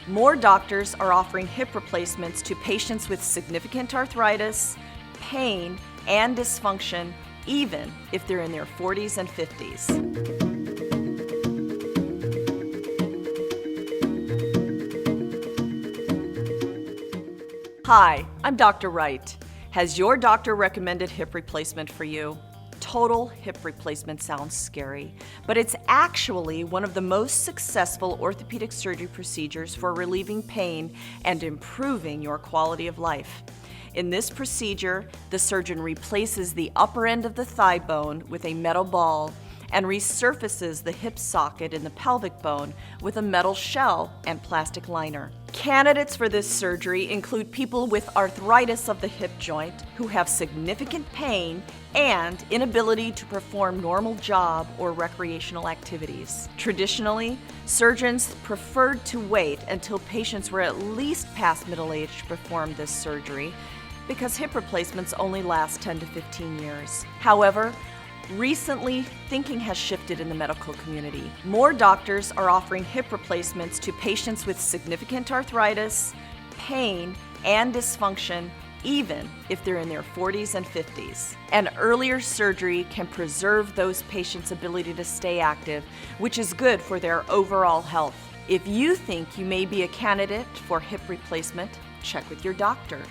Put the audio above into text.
More doctors are offering hip replacements to patients with significant arthritis, pain, and dysfunction, even if they're in their 40s and 50s. Hi, I'm Dr. Wright. Has your doctor recommended hip replacement for you? Total hip replacement sounds scary, but it's actually one of the most successful orthopedic surgery procedures for relieving pain and improving your quality of life. In this procedure, the surgeon replaces the upper end of the thigh bone with a metal ball and resurfaces the hip socket in the pelvic bone with a metal shell and plastic liner. Candidates for this surgery include people with arthritis of the hip joint who have significant pain and inability to perform normal job or recreational activities. Traditionally, surgeons preferred to wait until patients were at least past middle age to perform this surgery because hip replacements only last 10 to 15 years. However, recently, thinking has shifted in the medical community. More doctors are offering hip replacements to patients with significant arthritis, pain, and dysfunction, even if they're in their 40s and 50s. An earlier surgery can preserve those patients' ability to stay active, which is good for their overall health. If you think you may be a candidate for hip replacement, check with your doctor.